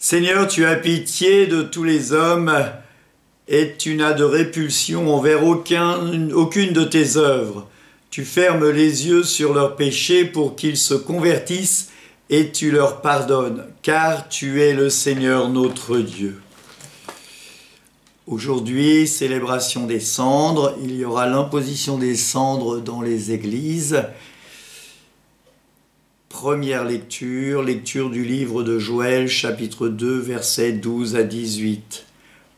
Seigneur, tu as pitié de tous les hommes et tu n'as de répulsion envers aucune de tes œuvres. Tu fermes les yeux sur leurs péchés pour qu'ils se convertissent et tu leur pardonnes, car tu es le Seigneur notre Dieu. Aujourd'hui, célébration des cendres, il y aura l'imposition des cendres dans les églises. Première lecture, lecture du livre de Joël, chapitre 2, versets 12 à 18.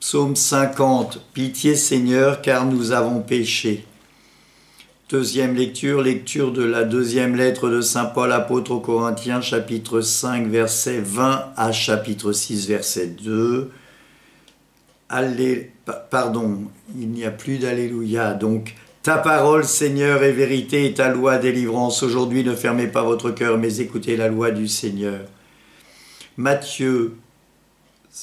Psaume 50, pitié Seigneur, car nous avons péché. Deuxième lecture, lecture de la deuxième lettre de Saint Paul, apôtre aux Corinthiens, chapitre 5, verset 20 à chapitre 6, verset 2. Il n'y a plus d'Alléluia, donc ta parole, Seigneur, est vérité et ta loi délivrance. Aujourd'hui, ne fermez pas votre cœur, mais écoutez la loi du Seigneur. Matthieu,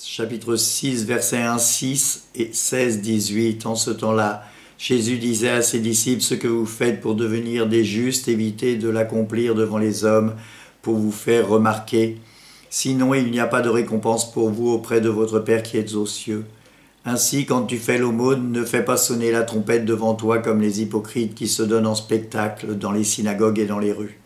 chapitre 6, versets 1, 6 et 16, 18. En ce temps-là, Jésus disait à ses disciples, « Ce que vous faites pour devenir des justes, évitez de l'accomplir devant les hommes pour vous faire remarquer. Sinon, il n'y a pas de récompense pour vous auprès de votre Père qui est aux cieux. » Ainsi, quand tu fais l'aumône, ne fais pas sonner la trompette devant toi comme les hypocrites qui se donnent en spectacle dans les synagogues et dans les rues,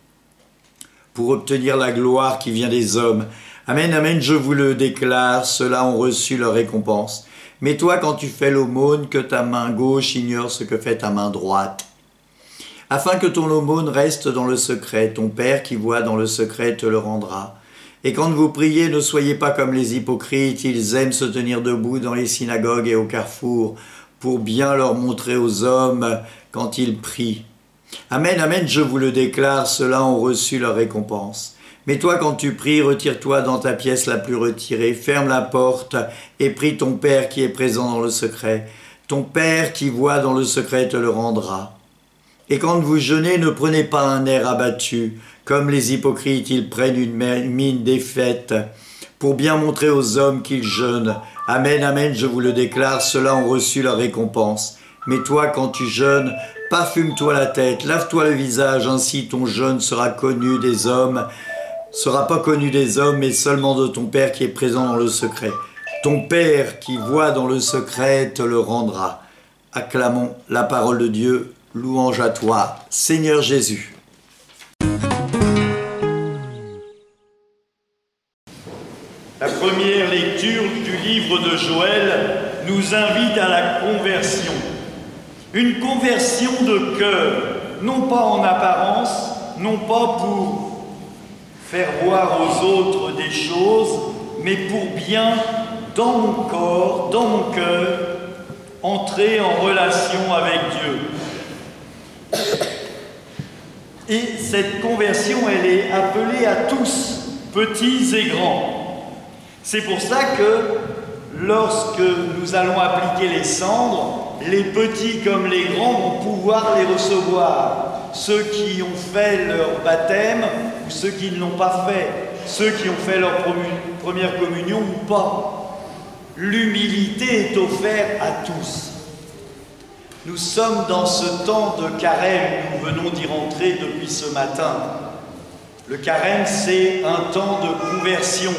pour obtenir la gloire qui vient des hommes. Amen, amen, je vous le déclare, ceux-là ont reçu leur récompense. Mais toi, quand tu fais l'aumône, que ta main gauche ignore ce que fait ta main droite, afin que ton aumône reste dans le secret. Ton Père qui voit dans le secret te le rendra. Et quand vous priez, ne soyez pas comme les hypocrites, ils aiment se tenir debout dans les synagogues et au carrefour, pour bien leur montrer aux hommes quand ils prient. Amen, amen, je vous le déclare, ceux-là ont reçu leur récompense. Mais toi, quand tu pries, retire-toi dans ta pièce la plus retirée, ferme la porte et prie ton Père qui est présent dans le secret. Ton Père qui voit dans le secret te le rendra. Et quand vous jeûnez, ne prenez pas un air abattu. Comme les hypocrites, ils prennent une mine défaite pour bien montrer aux hommes qu'ils jeûnent. Amen, amen, je vous le déclare, ceux-là ont reçu leur récompense. Mais toi, quand tu jeûnes, parfume-toi la tête, lave-toi le visage, ainsi ton jeûne sera connu des hommes, sera pas connu des hommes, mais seulement de ton Père qui est présent dans le secret. Ton Père qui voit dans le secret te le rendra. Acclamons la parole de Dieu, louange à toi, Seigneur Jésus. La première lecture du livre de Joël nous invite à la conversion. Une conversion de cœur, non pas en apparence, non pas pour faire voir aux autres des choses, mais pour bien, dans mon corps, dans mon cœur, entrer en relation avec Dieu. Et cette conversion, elle est appelée à tous, petits et grands. C'est pour ça que lorsque nous allons appliquer les cendres, les petits comme les grands vont pouvoir les recevoir. Ceux qui ont fait leur baptême ou ceux qui ne l'ont pas fait, ceux qui ont fait leur première communion ou pas. L'humilité est offerte à tous. Nous sommes dans ce temps de carême, nous venons d'y rentrer depuis ce matin. Le carême, c'est un temps de conversion.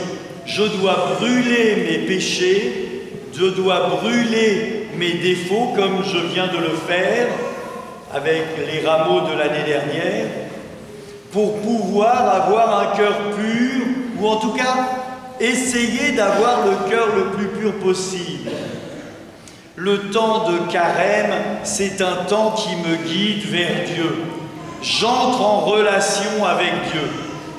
Je dois brûler mes péchés, je dois brûler mes défauts comme je viens de le faire avec les rameaux de l'année dernière, pour pouvoir avoir un cœur pur, ou en tout cas essayer d'avoir le cœur le plus pur possible. Le temps de carême, c'est un temps qui me guide vers Dieu. J'entre en relation avec Dieu.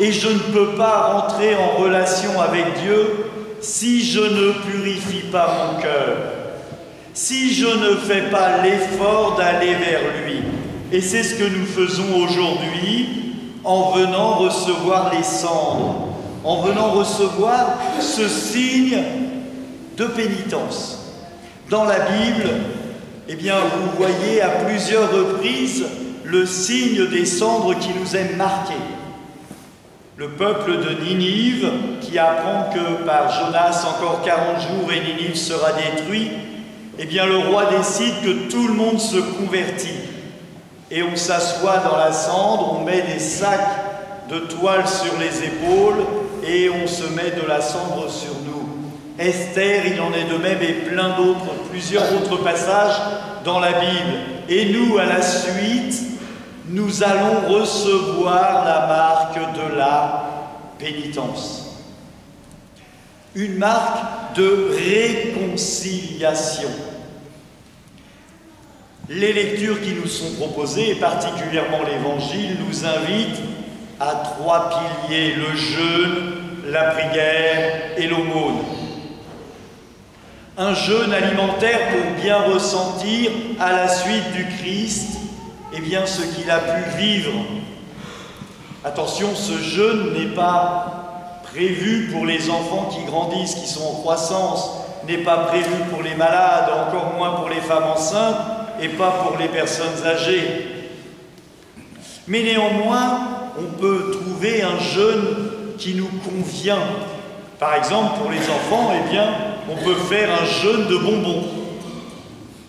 Et je ne peux pas rentrer en relation avec Dieu si je ne purifie pas mon cœur, si je ne fais pas l'effort d'aller vers lui. Et c'est ce que nous faisons aujourd'hui en venant recevoir les cendres, en venant recevoir ce signe de pénitence. Dans la Bible, eh bien, vous voyez à plusieurs reprises le signe des cendres qui nous est marqué. Le peuple de Ninive, qui apprend que par Jonas, encore 40 jours et Ninive sera détruit, eh bien le roi décide que tout le monde se convertit. Et on s'assoit dans la cendre, on met des sacs de toile sur les épaules et on se met de la cendre sur nous. Esther, il en est de même, et plein d'autres, plusieurs autres passages dans la Bible. Et nous, à la suite, nous allons recevoir la marque de la pénitence. Une marque de réconciliation. Les lectures qui nous sont proposées, et particulièrement l'Évangile, nous invitent à 3 piliers: le jeûne, la prière et l'aumône. Un jeûne alimentaire pour bien ressentir à la suite du Christ, eh bien, ce qu'il a pu vivre. Attention, ce jeûne n'est pas prévu pour les enfants qui grandissent, qui sont en croissance, n'est pas prévu pour les malades, encore moins pour les femmes enceintes, et pas pour les personnes âgées. Mais néanmoins, on peut trouver un jeûne qui nous convient. Par exemple, pour les enfants, eh bien, on peut faire un jeûne de bonbons.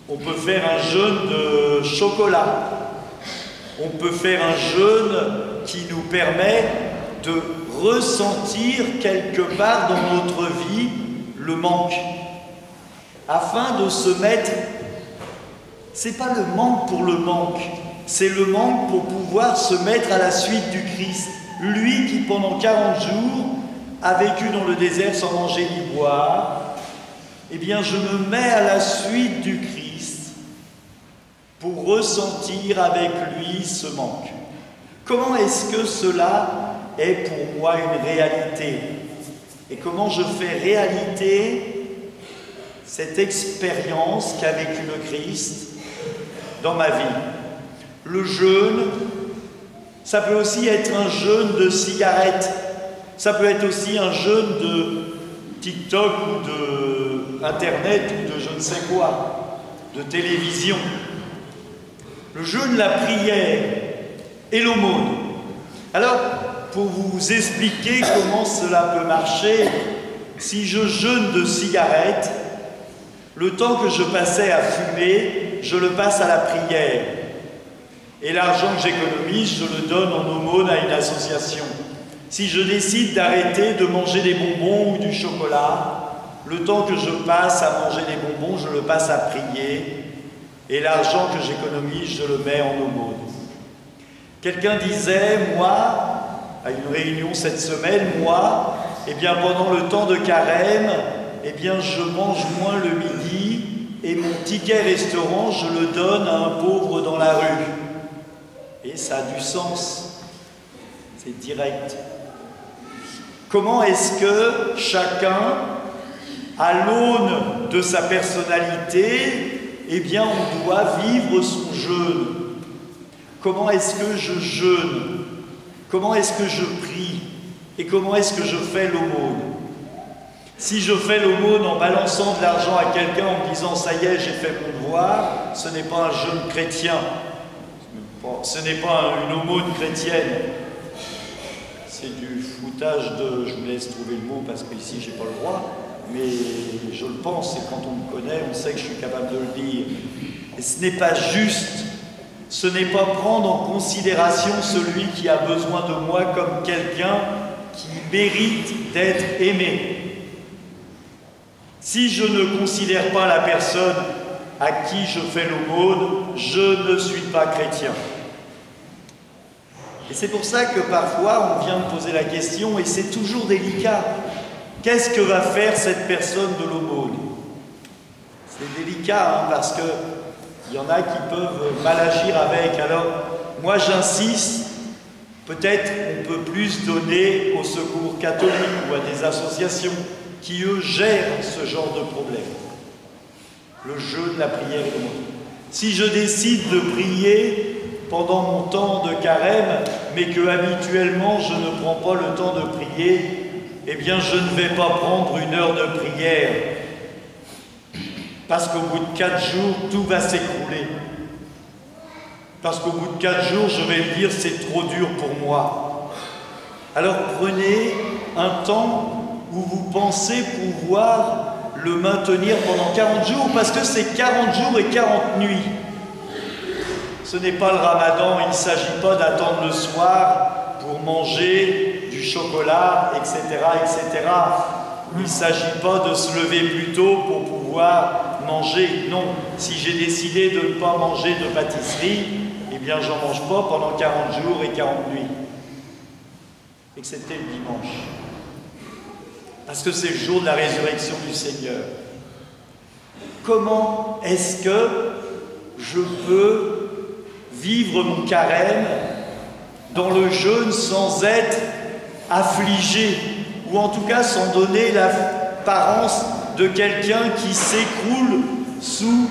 On peut faire un jeûne de chocolat. On peut faire un jeûne qui nous permet de ressentir quelque part dans notre vie le manque. Afin de se mettre... C'est pas le manque pour le manque, c'est le manque pour pouvoir se mettre à la suite du Christ. Lui qui, pendant 40 jours, a vécu dans le désert sans manger ni boire, eh bien, je me mets à la suite du Christ pour ressentir avec lui ce manque. Comment est-ce que cela est pour moi une réalité? Et comment je fais réalité cette expérience qu'a vécu le Christ dans ma vie? Le jeûne, ça peut aussi être un jeûne de cigarettes, ça peut être aussi un jeûne de TikTok ou de Internet ou de je ne sais quoi, de télévision. Le jeûne, la prière et l'aumône. Alors, pour vous expliquer comment cela peut marcher, si je jeûne de cigarettes, le temps que je passais à fumer, je le passe à la prière. Et l'argent que j'économise, je le donne en aumône à une association. Si je décide d'arrêter de manger des bonbons ou du chocolat, le temps que je passe à manger des bonbons, je le passe à prier. Et l'argent que j'économise, je le mets en aumône. Quelqu'un disait, moi, à une réunion cette semaine, moi, eh bien pendant le temps de carême, eh bien je mange moins le midi et mon ticket restaurant, je le donne à un pauvre dans la rue. Et ça a du sens, c'est direct. Comment est-ce que chacun, à l'aune de sa personnalité, eh bien on doit vivre son jeûne? Comment est-ce que je jeûne? Comment est-ce que je prie? Et comment est-ce que je fais l'aumône? Si je fais l'aumône en balançant de l'argent à quelqu'un en me disant « ça y est, j'ai fait mon devoir », ce n'est pas un jeûne chrétien. Ce n'est pas une aumône chrétienne. C'est du foutage de... Je vous laisse trouver le mot parce qu'ici, je n'ai pas le droit. Mais je le pense, et quand on me connaît, on sait que je suis capable de le dire. Et ce n'est pas juste. Ce n'est pas prendre en considération celui qui a besoin de moi comme quelqu'un qui mérite d'être aimé. Si je ne considère pas la personne à qui je fais l'aumône, je ne suis pas chrétien. Et c'est pour ça que parfois on vient me poser la question, et c'est toujours délicat. Qu'est-ce que va faire cette personne de l'aumône? C'est délicat, parce que il y en a qui peuvent mal agir avec. Alors, moi j'insiste, peut-être on peut plus donner au Secours catholique ou à des associations qui, eux, gèrent ce genre de problème. Le jeûne, la prière et l'aumône. Si je décide de prier pendant mon temps de carême, mais que habituellement je ne prends pas le temps de prier, eh bien je ne vais pas prendre une heure de prière. Parce qu'au bout de 4 jours, tout va s'écrouler. Parce qu'au bout de 4 jours, je vais me dire, c'est trop dur pour moi. Alors prenez un temps où vous pensez pouvoir le maintenir pendant 40 jours, parce que c'est 40 jours et 40 nuits. Ce n'est pas le ramadan, il ne s'agit pas d'attendre le soir pour manger du chocolat, etc., etc. Il ne s'agit pas de se lever plus tôt pour pouvoir manger. Non, si j'ai décidé de ne pas manger de pâtisserie, eh bien j'en mange pas pendant 40 jours et 40 nuits. Excepté le dimanche. Parce que c'est le jour de la résurrection du Seigneur. Comment est-ce que je peux vivre mon carême dans le jeûne sans être affligé, ou en tout cas sans donner l'apparence de quelqu'un qui s'écroule sous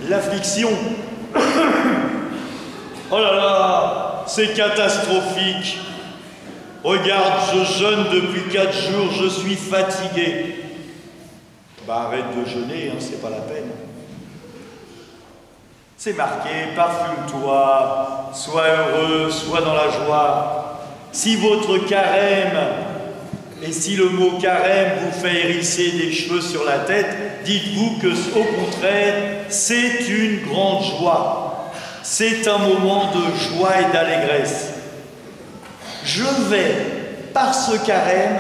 l'affliction? Oh là là, c'est catastrophique. Regarde, je jeûne depuis 4 jours, je suis fatigué. Bah arrête de jeûner, hein, c'est pas la peine. C'est marqué, parfume-toi, sois heureux, sois dans la joie. Si votre carême, et si le mot carême vous fait hérisser des cheveux sur la tête, dites-vous que, au contraire, c'est une grande joie. C'est un moment de joie et d'allégresse. Je vais, par ce carême,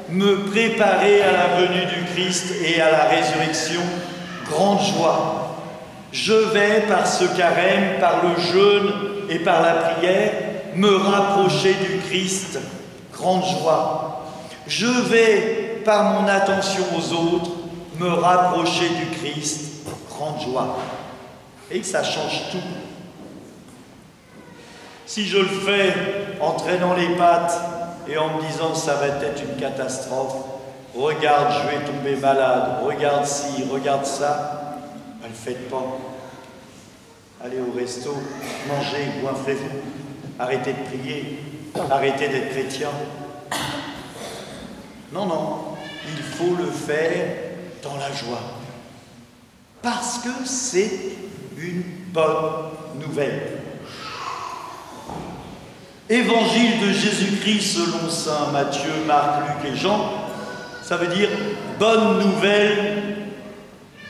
me préparer à la venue du Christ et à la résurrection. Grande joie. Je vais, par ce carême, par le jeûne et par la prière, me rapprocher du Christ. Grande joie. Je vais, par mon attention aux autres, me rapprocher du Christ. Grande joie. Et ça change tout. Si je le fais en traînant les pattes et en me disant ça va être une catastrophe, regarde, je vais tomber malade, regarde ci, regarde ça, ne le faites pas. Allez au resto, mangez, goinfrez-vous, arrêtez de prier, arrêtez d'être chrétien. Non, non, il faut le faire dans la joie. Parce que c'est une bonne nouvelle. Évangile de Jésus-Christ selon saint Matthieu, Marc, Luc et Jean, ça veut dire bonne nouvelle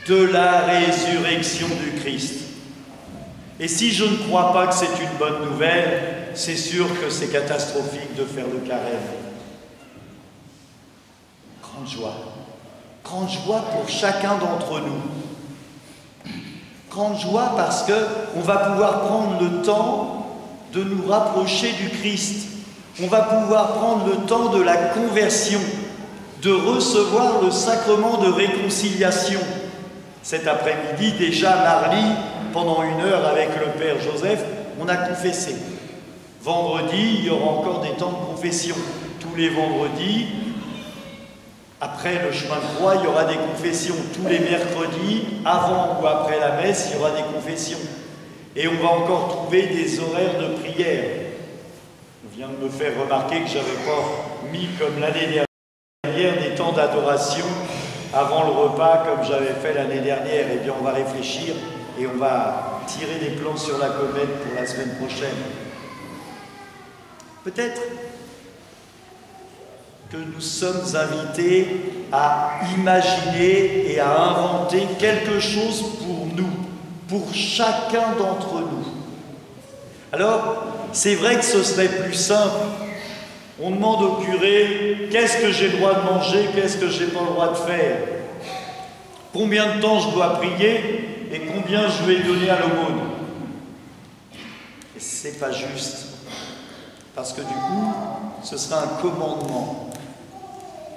de la résurrection du Christ. Et si je ne crois pas que c'est une bonne nouvelle, c'est sûr que c'est catastrophique de faire le carême. Grande joie. Grande joie pour chacun d'entre nous. Grande joie parce qu'on va pouvoir prendre le temps de nous rapprocher du Christ. On va pouvoir prendre le temps de la conversion, de recevoir le sacrement de réconciliation. Cet après-midi, déjà, Marly, pendant 1 heure avec le Père Joseph, on a confessé. Vendredi, il y aura encore des temps de confession. Tous les vendredis, après le chemin de croix, il y aura des confessions. Tous les mercredis, avant ou après la messe, il y aura des confessions. Et on va encore trouver des horaires de prière. On vient de me faire remarquer que je n'avais pas mis, comme l'année dernière, des temps d'adoration avant le repas, comme j'avais fait l'année dernière. Eh bien, on va réfléchir et on va tirer des plans sur la comète pour la semaine prochaine. Peut-être que nous sommes invités à imaginer et à inventer quelque chose pour nous, pour chacun d'entre nous. Alors, c'est vrai que ce serait plus simple. On demande au curé, qu'est-ce que j'ai le droit de manger, qu'est-ce que j'ai pas le droit de faire? Combien de temps je dois prier et combien je vais donner à l'aumône? Et c'est pas juste. Parce que du coup, ce sera un commandement.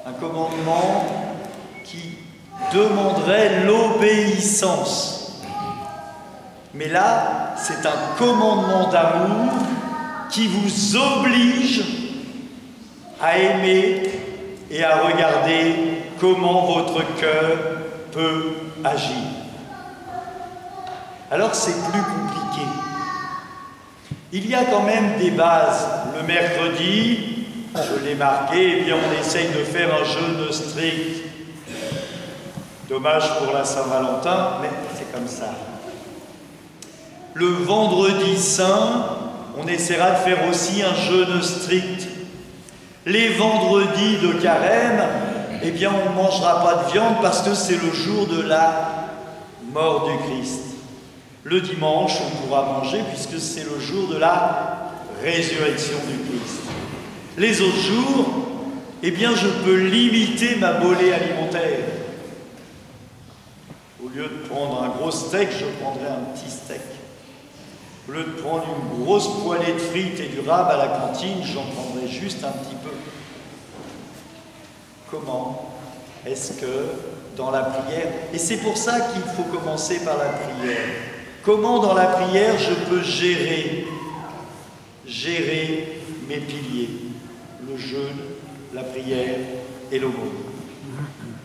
Un commandement qui demanderait l'obéissance. Mais là, c'est un commandement d'amour qui vous oblige à aimer et à regarder comment votre cœur peut agir. Alors c'est plus compliqué. Il y a quand même des bases. Le mercredi, je l'ai marqué, eh bien on essaye de faire un jeûne strict. Dommage pour la Saint-Valentin, mais c'est comme ça. Le vendredi saint, on essaiera de faire aussi un jeûne strict. Les vendredis de carême, eh bien on ne mangera pas de viande parce que c'est le jour de la mort du Christ. Le dimanche, on pourra manger puisque c'est le jour de la résurrection du Christ. Les autres jours, eh bien je peux limiter ma bolée alimentaire. Au lieu de prendre un gros steak, je prendrai un petit steak. Au lieu de prendre une grosse poêlée de frites et du rab à la cantine, j'en prendrai juste un petit peu. Comment est-ce que dans la prière, et c'est pour ça qu'il faut commencer par la prière, comment dans la prière je peux gérer mes piliers, le jeûne, la prière et l'aumône.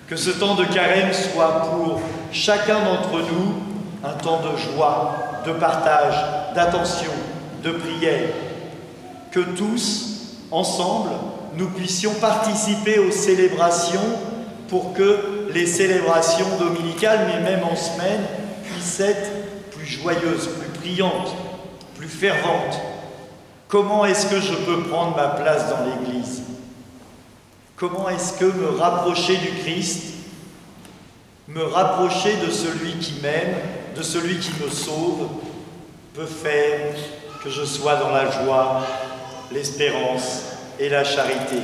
Que ce temps de carême soit pour chacun d'entre nous un temps de joie, de partage, d'attention, de prière. Que tous, ensemble, nous puissions participer aux célébrations pour que les célébrations dominicales, mais même en semaine, puissent être plus joyeuses, plus brillantes, plus ferventes. Comment est-ce que je peux prendre ma place dans l'Église? Comment est-ce que me rapprocher du Christ, me rapprocher de celui qui m'aime, de celui qui me sauve, peut faire que je sois dans la joie, l'espérance et la charité.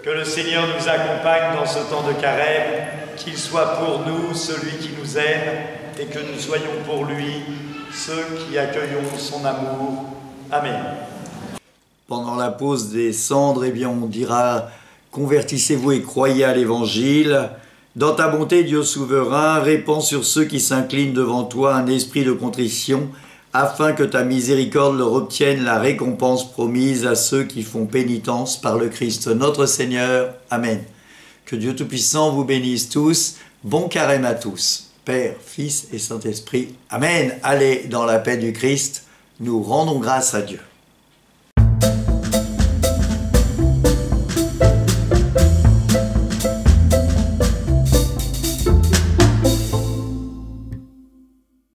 Que le Seigneur nous accompagne dans ce temps de carême, qu'il soit pour nous celui qui nous aime et que nous soyons pour lui ceux qui accueillons son amour. Amen. Pendant la pause des cendres, eh bien, on dira « Convertissez-vous et croyez à l'Évangile. Dans ta bonté, Dieu souverain, répands sur ceux qui s'inclinent devant toi un esprit de contrition, afin que ta miséricorde leur obtienne la récompense promise à ceux qui font pénitence par le Christ notre Seigneur. Amen. Que Dieu Tout-Puissant vous bénisse tous. Bon carême à tous. Père, Fils et Saint-Esprit. Amen. Allez dans la paix du Christ. Nous rendons grâce à Dieu.